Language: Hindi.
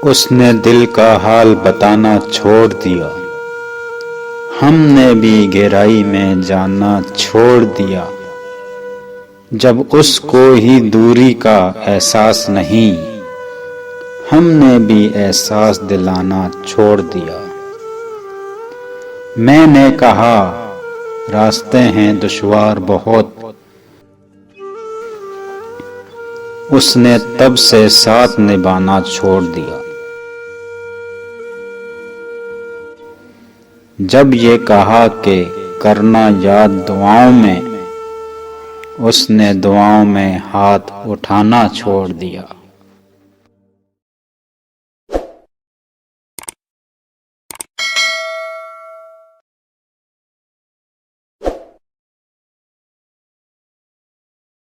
उसने दिल का हाल बताना छोड़ दिया, हमने भी गहराई में जाना छोड़ दिया। जब उसको ही दूरी का एहसास नहीं, हमने भी एहसास दिलाना छोड़ दिया। मैंने कहा रास्ते हैं दुश्वार बहुत, उसने तब से साथ निभाना छोड़ दिया। जब ये कहा कि करना याद दुआओं में, उसने दुआओं में हाथ उठाना छोड़ दिया।